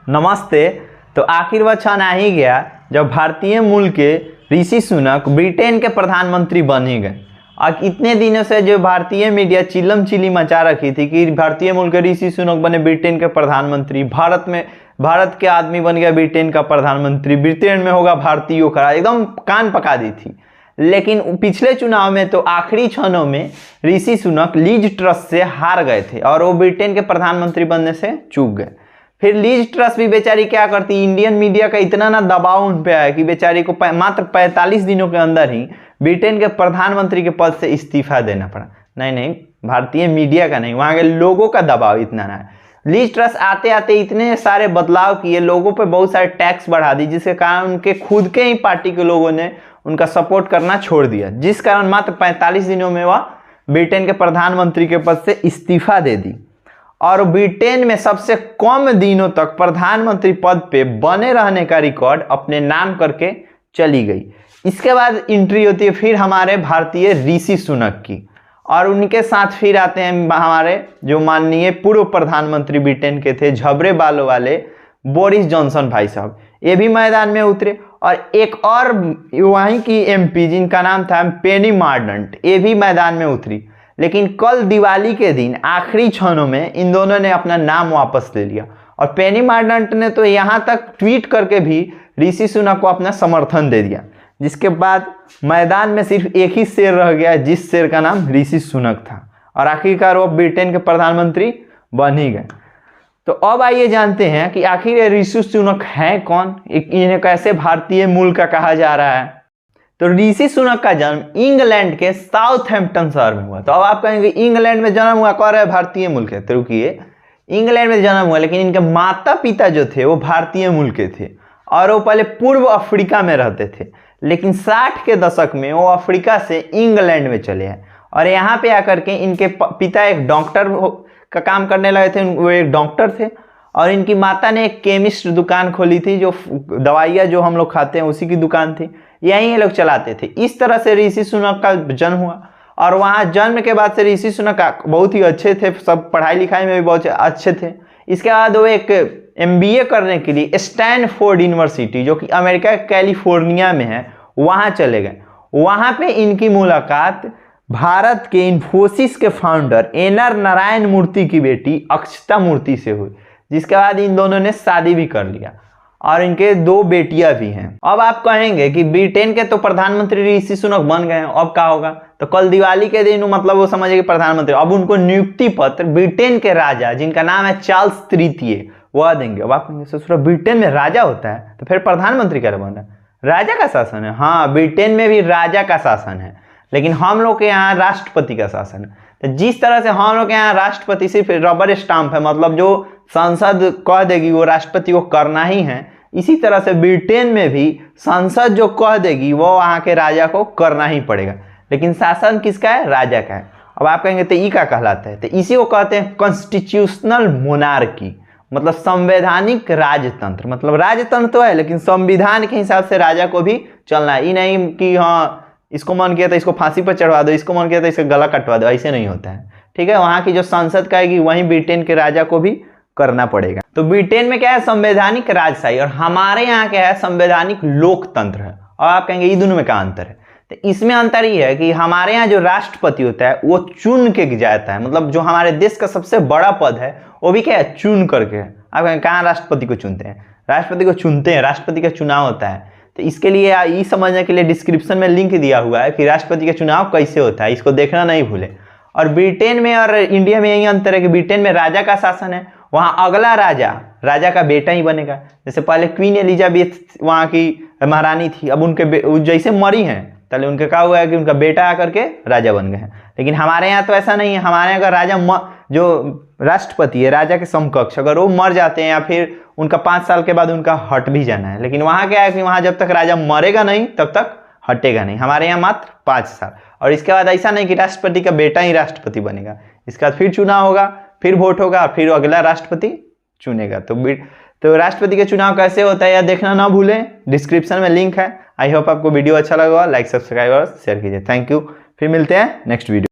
नमस्ते। तो आखिर वह क्षण आ ही गया जब भारतीय मूल के ऋषि सुनक ब्रिटेन के प्रधानमंत्री बन ही गए। और इतने दिनों से जो भारतीय मीडिया चिल्लम चिल्ली मचा रखी थी कि भारतीय मूल के ऋषि सुनक बने ब्रिटेन के प्रधानमंत्री, भारत के आदमी बन गया ब्रिटेन का प्रधानमंत्री, ब्रिटेन में होगा भारतीयों का, एकदम कान पका दी थी। लेकिन पिछले चुनाव में तो आखिरी क्षणों में ऋषि सुनक लीज ट्रस से हार गए थे और वो ब्रिटेन के प्रधानमंत्री बनने से चूक गए। फिर लीज ट्रस भी बेचारी क्या करती, इंडियन मीडिया का इतना ना दबाव उन पे आया कि बेचारी को मात्र 45 दिनों के अंदर ही ब्रिटेन के प्रधानमंत्री के पद से इस्तीफा देना पड़ा। नहीं, भारतीय मीडिया का नहीं, वहां के लोगों का दबाव इतना ना है। लीज ट्रस आते आते इतने सारे बदलाव किए, लोगों पे बहुत सारे टैक्स बढ़ा दी, जिसके कारण उनके खुद के ही पार्टी के लोगों ने उनका सपोर्ट करना छोड़ दिया, जिस कारण मात्र 45 दिनों में वह ब्रिटेन के प्रधानमंत्री के पद से इस्तीफा दे दी और ब्रिटेन में सबसे कम दिनों तक प्रधानमंत्री पद पे बने रहने का रिकॉर्ड अपने नाम करके चली गई। इसके बाद एंट्री होती है फिर हमारे भारतीय ऋषि सुनक की, और उनके साथ फिर आते हैं हमारे जो माननीय पूर्व प्रधानमंत्री ब्रिटेन के थे, झबरे बालों वाले बोरिस जॉनसन भाई साहब, ये भी मैदान में उतरे। और एक और वहीं की एमपी जिनका नाम था पेनी मार्डेंट, ये भी मैदान में उतरी। लेकिन कल दिवाली के दिन आखिरी क्षणों में इन दोनों ने अपना नाम वापस ले लिया और पेनी मार्डेंट ने तो यहाँ तक ट्वीट करके भी ऋषि सुनक को अपना समर्थन दे दिया, जिसके बाद मैदान में सिर्फ एक ही शेर रह गया, जिस शेर का नाम ऋषि सुनक था, और आखिरकार वो ब्रिटेन के प्रधानमंत्री बन ही गए। तो अब आइए जानते हैं कि आखिर ये ऋषि सुनक हैं कौन, इन्हें कैसे भारतीय मूल का कहा जा रहा है। तो ऋषि सुनक का जन्म इंग्लैंड के साउथहैम्पटन शहर में हुआ। तो अब आप कहेंगे इंग्लैंड में जन्म हुआ, कह रहे भारतीय मूल के, तो रुकिए, इंग्लैंड में जन्म हुआ लेकिन इनके माता पिता जो थे वो भारतीय मूल के थे और वो पहले पूर्व अफ्रीका में रहते थे। लेकिन 60 के दशक में वो अफ्रीका से इंग्लैंड में चले आए और यहाँ पे आकर के इनके पिता एक डॉक्टर का काम करने लगे थे, वो एक डॉक्टर थे, और इनकी माता ने एक केमिस्ट दुकान खोली थी, जो दवाइयाँ जो हम लोग खाते हैं उसी की दुकान थी, यहीं ये लोग चलाते थे। इस तरह से ऋषि सुनक का जन्म हुआ और वहाँ जन्म के बाद से ऋषि सुनक बहुत ही अच्छे थे, सब पढ़ाई लिखाई में भी बहुत अच्छे थे। इसके बाद वो एक MBA करने के लिए स्टैनफोर्ड यूनिवर्सिटी, जो कि अमेरिका कैलिफोर्निया में है, वहाँ चले गए। वहाँ पे इनकी मुलाकात भारत के इन्फोसिस के फाउंडर NR नारायण मूर्ति की बेटी अक्षता मूर्ति से हुई, जिसके बाद इन दोनों ने शादी भी कर लिया और इनके 2 बेटियां भी हैं। अब आप कहेंगे कि ब्रिटेन के तो प्रधानमंत्री ऋषि सुनक बन गए हैं, अब क्या होगा? तो कल दिवाली के दिन मतलब वो समझे कि प्रधानमंत्री, अब उनको नियुक्ति पत्र ब्रिटेन के राजा जिनका नाम है चार्ल्स तृतीय वह देंगे। अब आप कहेंगे ससुरा ब्रिटेन में राजा होता है तो फिर प्रधानमंत्री क्या बन रहा है? राजा का शासन है। हाँ, ब्रिटेन में भी राजा का शासन है, लेकिन हम लोग के यहाँ राष्ट्रपति का शासन है। तो जिस तरह से हम लोग के यहाँ राष्ट्रपति सिर्फ रबर स्टाम्प है, मतलब जो संसद कह देगी वो राष्ट्रपति को करना ही है, इसी तरह से ब्रिटेन में भी संसद जो कह देगी वो वहाँ के राजा को करना ही पड़ेगा। लेकिन शासन किसका है? राजा का है। अब आप कहेंगे तो ई क्या कहलाता है? तो इसी को कहते हैं कॉन्स्टिट्यूशनल मोनार्की, मतलब संवैधानिक राजतंत्र। मतलब राजतंत्र तो है लेकिन संविधान के हिसाब से राजा को भी चलना है। ये नहीं कि हाँ इसको मन किया तो इसको फांसी पर चढ़वा दो, इसको मन किया तो इसका गला कटवा दो, ऐसे नहीं होता है। ठीक है, वहाँ की जो संसद कहेगी वहीं ब्रिटेन के राजा को भी करना पड़ेगा। तो ब्रिटेन में क्या है? संवैधानिक राजशाही, और हमारे यहाँ क्या है? संवैधानिक लोकतंत्र है। और आप कहेंगे ये दोनों में क्या अंतर है? तो इसमें अंतर ये है कि हमारे यहाँ जो राष्ट्रपति होता है वो चुन के जाता है, मतलब जो हमारे देश का सबसे बड़ा पद है वो भी क्या है? चुन करके है। आप कहेंगे कहाँ राष्ट्रपति को चुनते हैं? राष्ट्रपति को चुनते हैं, राष्ट्रपति का चुनाव होता है। तो इसके लिए ये समझने के लिए डिस्क्रिप्शन में लिंक दिया हुआ है कि राष्ट्रपति का चुनाव कैसे होता है, इसको देखना नहीं भूले। और ब्रिटेन में और इंडिया में यही अंतर है कि ब्रिटेन में राजा का शासन है, वहाँ अगला राजा का बेटा ही बनेगा। जैसे पहले क्वीन एलिजाबेथ वहाँ की महारानी थी, अब उनके जैसे मरी हैं पहले उनके क्या हुआ है कि उनका बेटा आकर के राजा बन गए हैं। लेकिन हमारे यहाँ तो ऐसा नहीं है। हमारे यहाँ अगर राजा जो राष्ट्रपति है राजा के समकक्ष, अगर वो मर जाते हैं या फिर उनका 5 साल के बाद उनका हट भी जाना है। लेकिन वहाँ क्या है कि वहाँ जब तक राजा मरेगा नहीं तब तक हटेगा नहीं। हमारे यहाँ मात्र 5 साल, और इसके बाद ऐसा नहीं कि राष्ट्रपति का बेटा ही राष्ट्रपति बनेगा, इसके बाद फिर चुनाव होगा, फिर वोट होगा, फिर अगला राष्ट्रपति चुनेगा। तो राष्ट्रपति का चुनाव कैसे होता है यह देखना ना भूलें, डिस्क्रिप्शन में लिंक है। आई होप आपको वीडियो अच्छा लगा, लाइक सब्सक्राइब और शेयर कीजिए। थैंक यू, फिर मिलते हैं नेक्स्ट वीडियो।